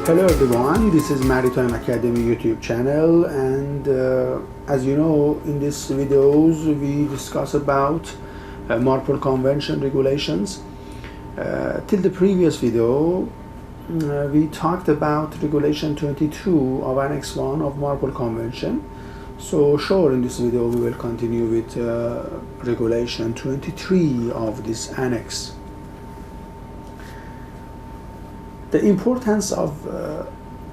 Hello everyone, this is Maritime Academy YouTube channel, and as you know, in these videos we discuss about MARPOL Convention regulations. Till the previous video we talked about Regulation 22 of Annex I of MARPOL Convention. So sure, in this video we will continue with Regulation 23 of this annex. The importance of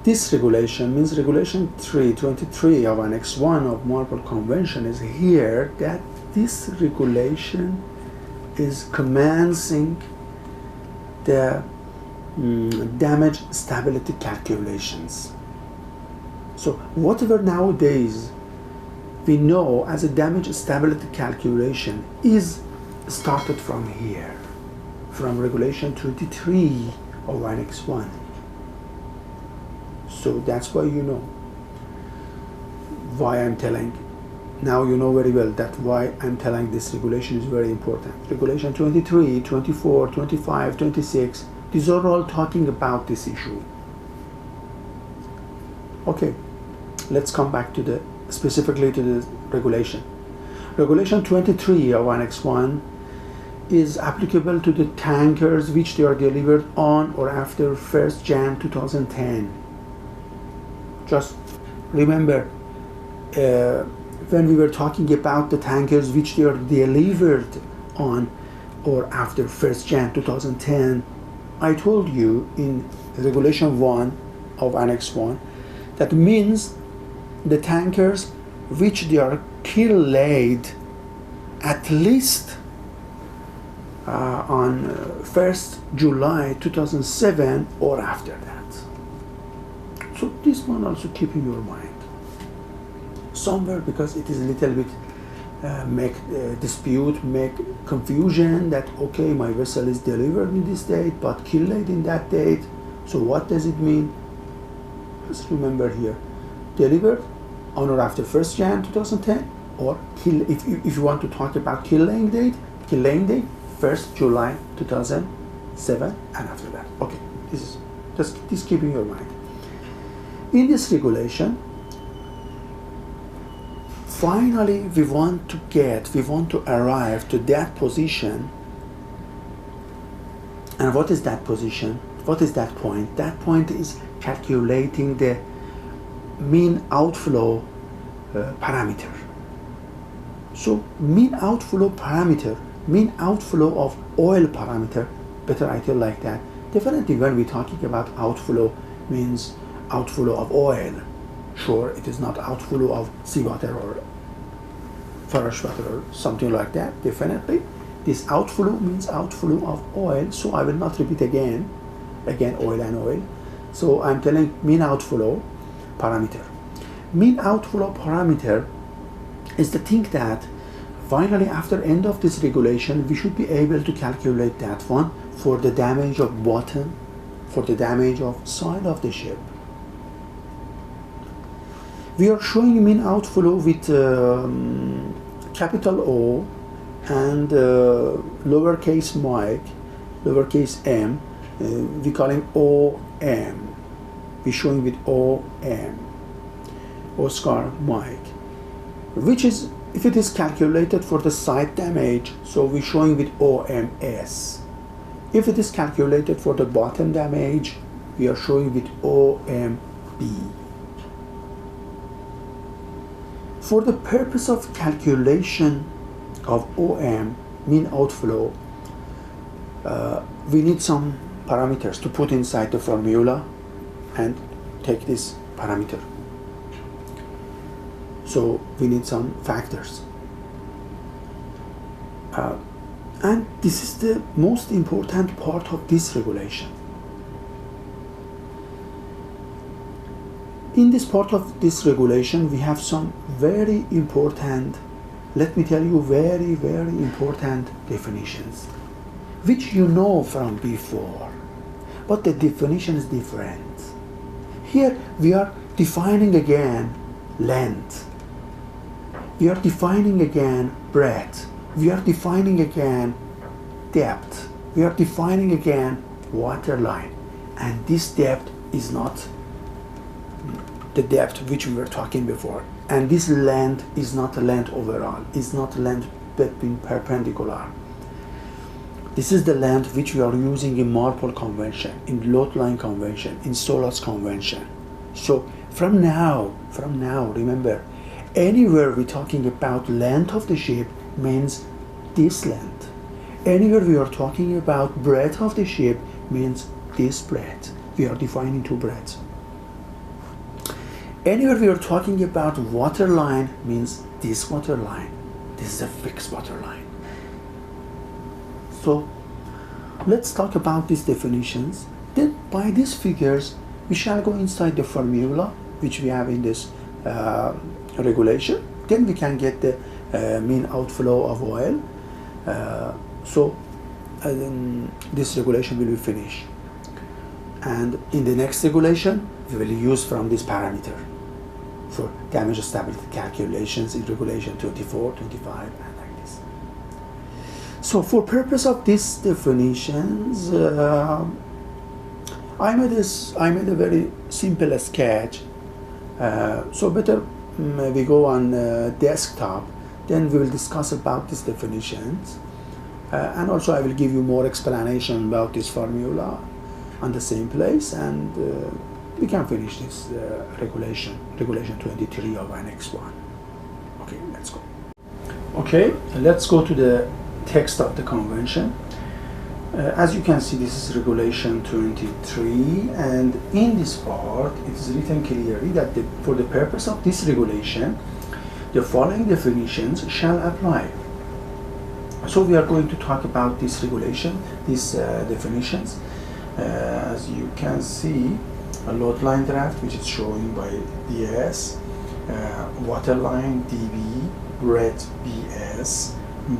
this regulation means Regulation 23 of Annex I of MARPOL Convention is here that this regulation is commencing the damage stability calculations. So whatever nowadays we know as a damage stability calculation is started from here, from Regulation 23 of Annex I. So that's why you know why I'm telling. Now you know very well that why I'm telling this regulation is very important. Regulation 23, 24, 25, 26, these are all talking about this issue. Okay, let's come back to the specifically to the regulation. Regulation 23 of Annex I is applicable to the tankers which they are delivered on or after 1st Jan 2010. Just remember, when we were talking about the tankers which they are delivered on or after 1st Jan 2010, I told you in Regulation 1 of Annex I that means the tankers which they are kill-laid at least on 1st July 2007 or after that. So this one also keep in your mind somewhere, because it is a little bit make dispute, make confusion that okay, my vessel is delivered in this date but kill-laid in that date. So what does it mean? Just remember here, delivered on or after 1st Jan 2010 or kill, if you want to talk about kill-laying date, 1st July 2007 and after that. Okay, this is just this keep in your mind. In this regulation, finally we want to arrive to that position. And what is that position? What is that point? That point is calculating the mean outflow parameter. So mean outflow parameter, mean outflow of oil parameter, better I tell like that. Definitely when we're talking about outflow, means outflow of oil. Sure, it is not outflow of seawater or fresh water or something like that. Definitely this outflow means outflow of oil. So I will not repeat again oil and oil. So I'm telling mean outflow parameter. Mean outflow parameter is the thing that finally after end of this regulation we should be able to calculate that one for the damage of bottom, for the damage of side of the ship. We are showing mean outflow with capital O and lowercase m, we call him OM. We're showing with OM, Oscar Mike, which is, if it is calculated for the side damage, so we're showing with OMS. If it is calculated for the bottom damage, we are showing with OMB. For the purpose of calculation of OM, mean outflow, we need some parameters to put inside the formula and take this parameter. So we need some factors. And this is the most important part of this regulation. In this part of this regulation, we have some very important, let me tell you, very, very important definitions, which you know from before, but the definition is different. Here we are defining again length. We are defining again breadth. We are defining again depth. We are defining again water line. And this depth is not the depth which we were talking before, and this length is not the length overall, is not length between perpendicular. This is the length which we are using in MARPOL Convention, in Load Line Convention, in SOLAS Convention. So from now, remember, anywhere we're talking about length of the ship means this length. Anywhere we are talking about breadth of the ship means this breadth. We are defining two breadths. Anywhere we are talking about water line means this water line. This is a fixed water line. So let's talk about these definitions. Then by these figures, we shall go inside the formula which we have in this regulation. Then we can get the mean outflow of oil. Then this regulation will be finished. And in the next regulation, we will use from this parameter for damage stability calculations in regulation 24, 25, and like this. So for purpose of these definitions, I made a very simple sketch. So better we go on desktop, then we will discuss about these definitions. And also I will give you more explanation about this formula on the same place, and we can finish this regulation 23 of Annex I. Okay, let's go. Okay, let's go to the text of the convention. As you can see, this is regulation 23, and in this part it is written clearly that for the purpose of this regulation, the following definitions shall apply. So we are going to talk about this regulation, these definitions. As you can see, a load line draft, which is showing by DS, water line DB, breadth BS,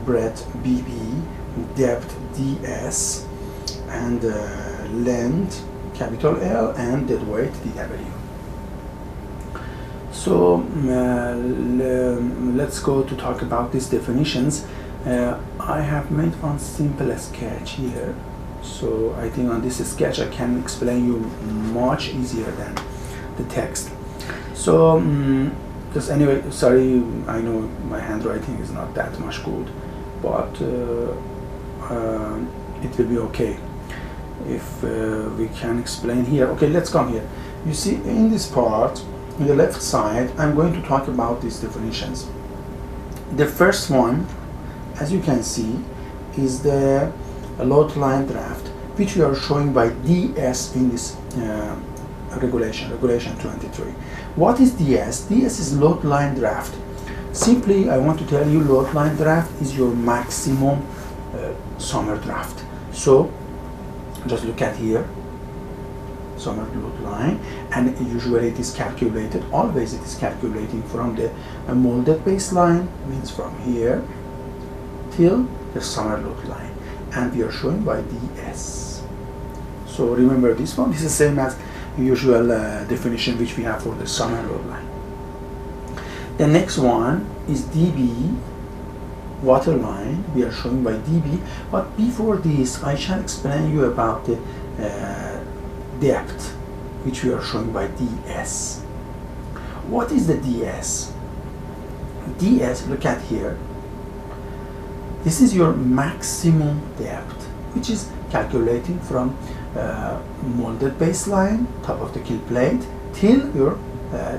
breadth BB, depth DS, and length capital L, and deadweight DW. So let's go to talk about these definitions. I have made one simple sketch here, so I think on this sketch I can explain you much easier than the text. So just anyway, sorry, I know my handwriting is not that much good, but it will be okay if we can explain here. Okay, let's come here. You see, in this part, on the left side, I'm going to talk about these definitions. The first one, as you can see, is the load line draft, which we are showing by DS in this regulation 23. What is DS? DS is load line draft. Simply, I want to tell you, load line draft is your maximum summer draft. So just look at here, summer load line, and usually it is calculated, always it is calculating from the molded baseline, means from here till the summer load line, and we are showing by DS. So remember this one, this is the same as the usual definition which we have for the summer load line. The next one is DB, water line, we are showing by DB, but before this I shall explain you about the depth, which we are showing by DS. What is the DS? DS, look at here, this is your maximum depth, which is calculating from molded baseline, top of the kill plate, till your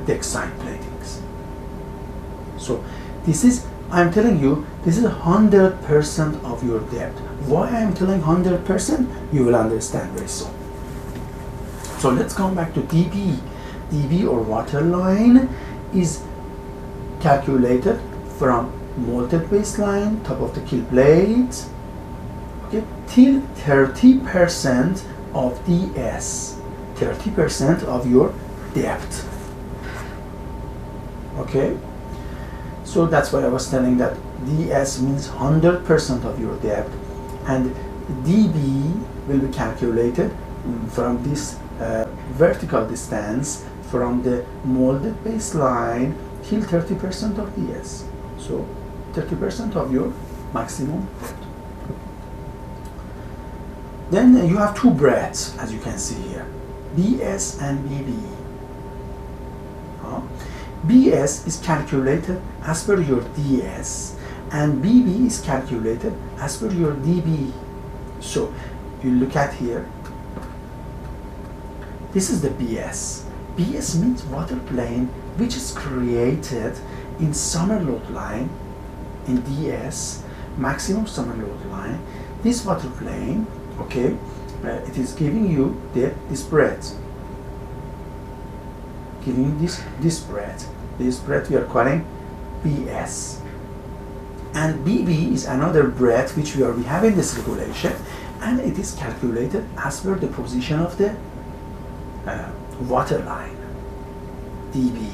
deck side platings. So this is, I'm telling you, this is 100% of your depth. Why I'm telling 100%? You will understand very soon. So let's come back to DB. DB, or water line, is calculated from molded baseline, top of the kill plate, okay, till 30% of DS, 30% of your depth. Okay, so that's why I was telling that DS means 100% of your depth, and DB will be calculated from this vertical distance from the molded baseline till 30% of DS. So 30% of your maximum depth. Then you have two breadths, as you can see here. BS and BB. BS is calculated as per your DS, and BB is calculated as per your DB. So you look at here, this is the BS. BS means water plane which is created in summer load line, in DS, maximum summer load line. This water plane, okay, it is giving you this breadth, giving this breadth. This breadth we are calling BS, and BB is another breadth which we have in this regulation, and it is calculated as per the position of the water line, DB.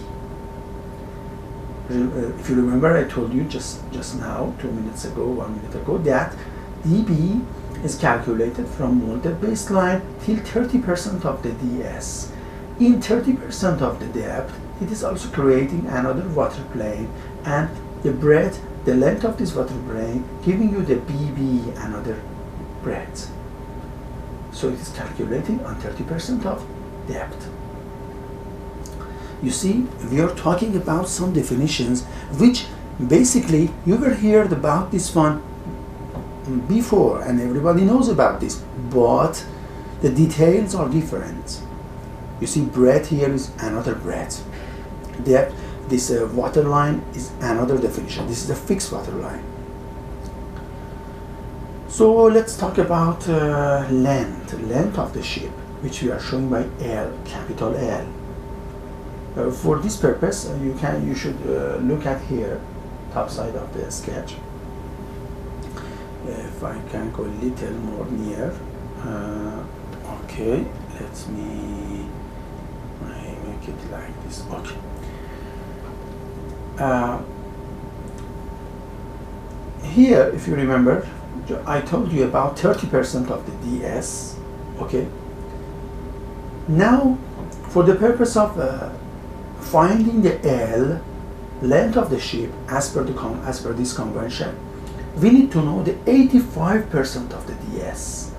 If you remember, I told you just now, 2 minutes ago, 1 minute ago, that DB is calculated from water baseline till 30% of the DS. In 30% of the depth, it is also creating another water plane, and the breadth, the length of this water plane, giving you the BB, another breadth. So it is calculating on 30% of depth. You see, we are talking about some definitions which basically you were heard about this one before, and everybody knows about this, but the details are different. You see, breadth here is another breadth. Depth, this water line is another definition. This is a fixed water line. So let's talk about length of the ship, which we are showing by L, capital L. For this purpose, you should look at here, top side of the sketch. If I can go a little more near, okay, let me make it like this. Okay. Here, if you remember, I told you about 30% of the DS. Okay. Now, for the purpose of finding the L, length of the ship, as per this convention, we need to know the 85% of the DS.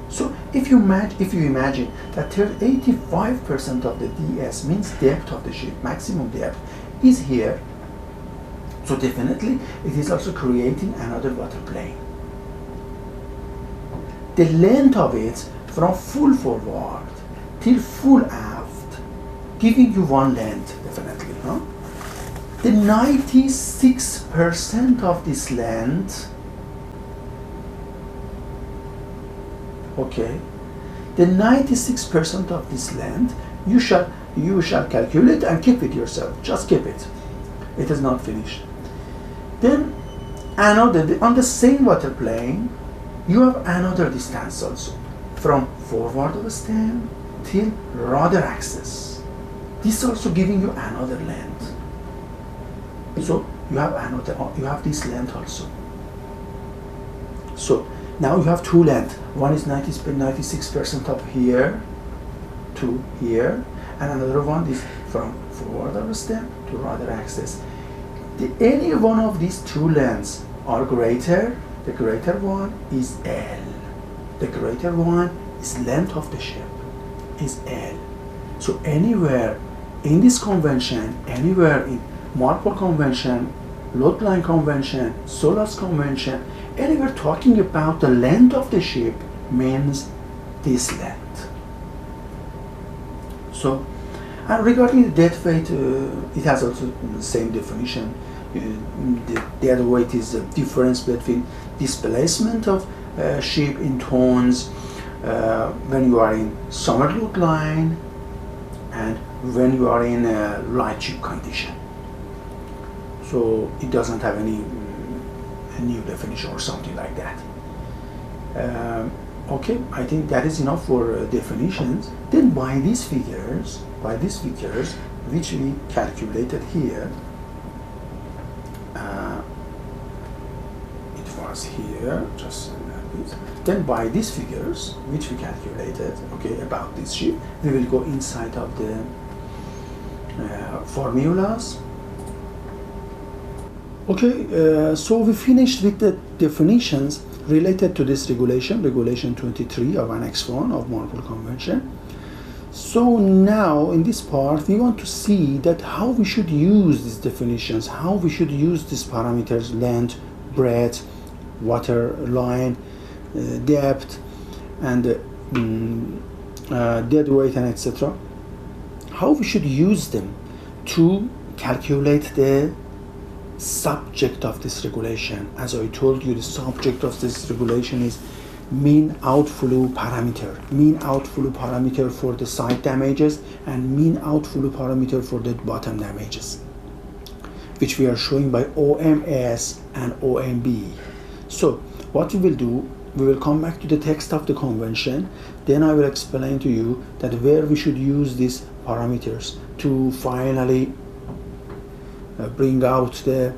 So if you imagine that 85% of the DS means depth of the ship, maximum depth, is here, so definitely it is also creating another water plane. The length of it from full forward till full aft, giving you one length, definitely. Huh? The 96% of this length, okay, the 96% of this length you shall calculate and keep it yourself. Just keep it. It is not finished. Then on the same water plane, you have another distance also, from forward of the stem till rudder axis. This is also giving you another length. So you have this length also. So now you have two lengths. One is 96% of here to here, and another one is from forward of the stem to rudder axis. Any one of these two lengths are greater. The greater one is L. The greater one is length of the ship, is L. So anywhere in this convention, anywhere in MARPOL Convention, Load Line Convention, SOLAS Convention, anywhere talking about the length of the ship means this length. So, and regarding the dead weight, it has also the same definition. The dead weight is the difference between displacement of ship in tons when you are in summer load line and when you are in a light ship condition. So it doesn't have any new definition or something like that. Okay, I think that is enough for definitions. Then by these figures, which we calculated here, it was here, just like this. Then by these figures, which we calculated, okay, about this ship, we will go inside of the formulas. Okay, so we finished with the definitions related to this regulation, Regulation 23 of Annex I of MARPOL Convention. So now in this part we want to see that how we should use these definitions, how we should use these parameters, length, breadth, water line, depth, and dead weight, and etc. How we should use them to calculate the subject of this regulation. As I told you, the subject of this regulation is mean outflow parameter. Mean outflow parameter for the side damages and mean outflow parameter for the bottom damages, which we are showing by OMS and OMB. So what we will do, we will come back to the text of the convention, then I will explain to you that where we should use these parameters to finally bring out the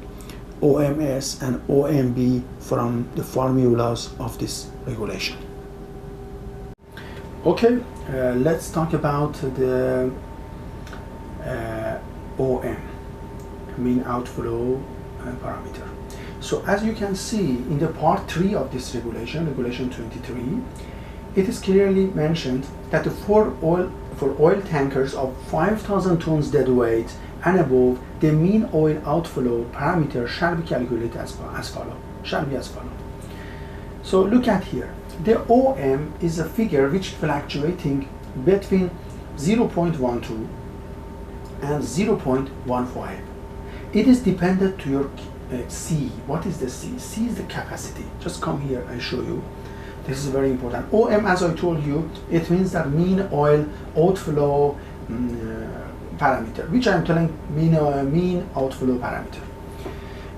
OMS and OMB from the formulas of this regulation. Okay, let's talk about the OM, mean outflow parameter. So as you can see in the part 3 of this regulation, regulation 23, it is clearly mentioned that for oil tankers of 5,000 tons dead weight and above, the mean oil outflow parameter shall be calculated as follows. So look at here. The OM is a figure which fluctuating between 0.12 and 0.15. It is dependent to your C. What is the C? C is the capacity. Just come here, I show you. This is very important. OM, as I told you, it means that mean oil outflow parameter, which I'm telling mean outflow parameter.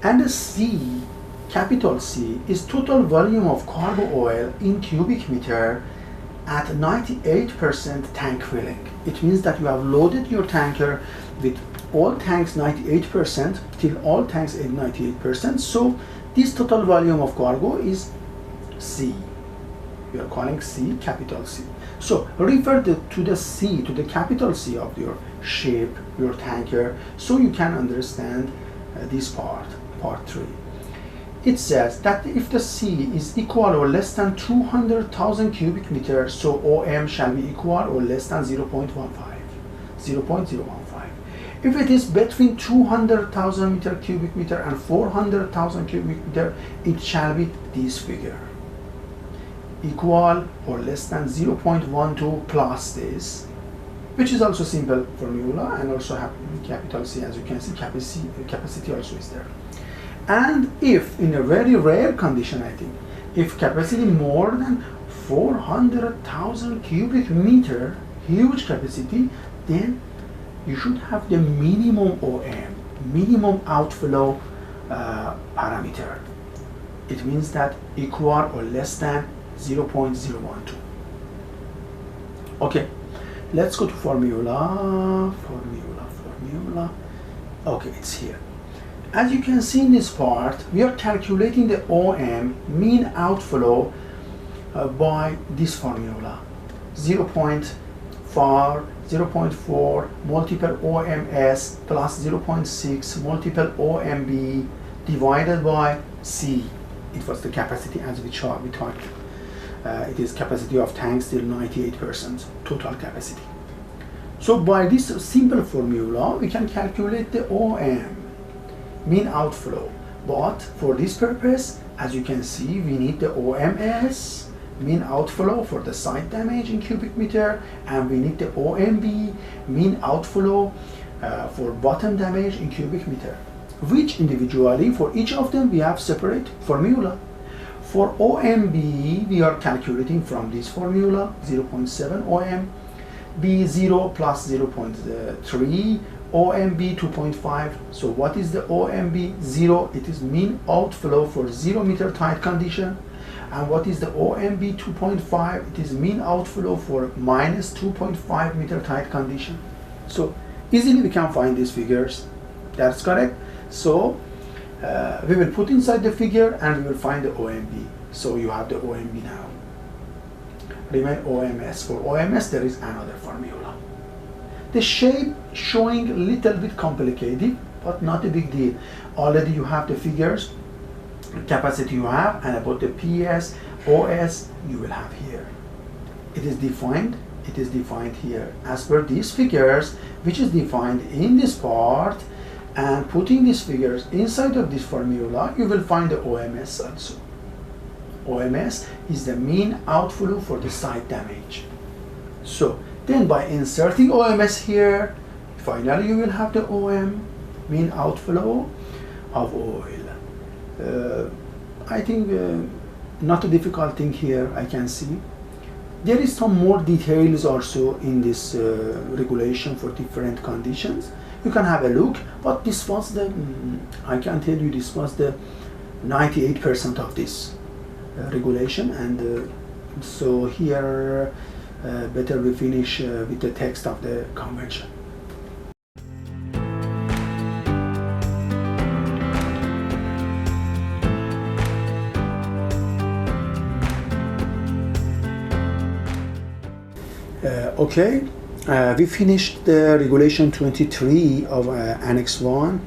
And the C, capital C, is total volume of cargo oil in cubic meter at 98% tank filling. It means that you have loaded your tanker with all tanks 98%, till all tanks at 98%. So this total volume of cargo is C. We are calling C capital C. So refer to the C, to the capital C of your ship, your tanker, so you can understand this part 3. It says that if the C is equal or less than 200,000 cubic meters, so OM shall be equal or less than 0.015. If it is between 200,000 cubic meter and 400,000 cubic meter, it shall be this figure, equal or less than 0.12 plus this, which is also simple formula, and also have capital C. As you can see, capacity also is there. And if in a very rare condition, I think, if capacity more than 400,000 cubic meter, huge capacity, then you should have the minimum OM, minimum outflow parameter. It means that equal or less than 0.012. Okay, let's go to formula. Okay, it's here. As you can see in this part, we are calculating the OM, mean outflow, by this formula, 0.4 multiple OMS plus 0.6 multiple OMB divided by C. It was the capacity as we talked. It is capacity of tanks till 98% total capacity. So by this simple formula, we can calculate the OM, mean outflow. But for this purpose, as you can see, we need the OMS, mean outflow for the side damage in cubic meter, and we need the OMB, mean outflow for bottom damage in cubic meter, which individually for each of them we have separate formula. For OMB, we are calculating from this formula, 0.7 OM, B0 plus 0.3, OMB 2.5. So what is the OMB? 0, it is mean outflow for 0 meter tight condition. And what is the OMB 2.5? It is mean outflow for minus 2.5 meter tight condition. So easily we can find these figures. That's correct. So we will put inside the figure and we will find the OMB. So you have the OMB now. Remain OMS. For OMS there is another formula. The shape showing a little bit complicated, but not a big deal. Already you have the figures, capacity you have, and about the PS, OS you will have here. It is defined it is defined here as per these figures, which is defined in this part, and putting these figures inside of this formula, you will find the OMS also. OMS is the mean outflow for the site damage. So then by inserting OMS here, finally you will have the OM, mean outflow of oil. I think not a difficult thing here, I can see. There is some more details also in this regulation for different conditions. You can have a look, but this was the, I can tell you, this was the 98% of this regulation, and so here better we finish with the text of the convention. Okay, we finished the regulation 23 of Annex I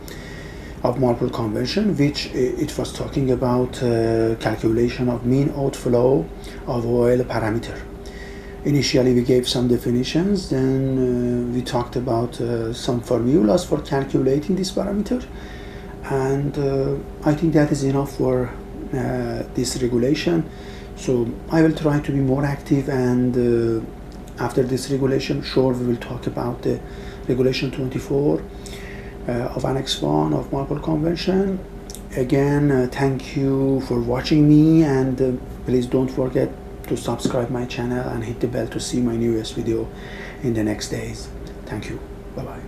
of MARPOL Convention, which it was talking about calculation of mean outflow of oil parameter. Initially we gave some definitions, then we talked about some formulas for calculating this parameter, and I think that is enough for this regulation. So I will try to be more active, and after this regulation, sure, we will talk about the regulation 24 of Annex I of MARPOL Convention. Again, thank you for watching me, and please don't forget to subscribe my channel and hit the bell to see my newest video in the next days. Thank you. Bye-bye.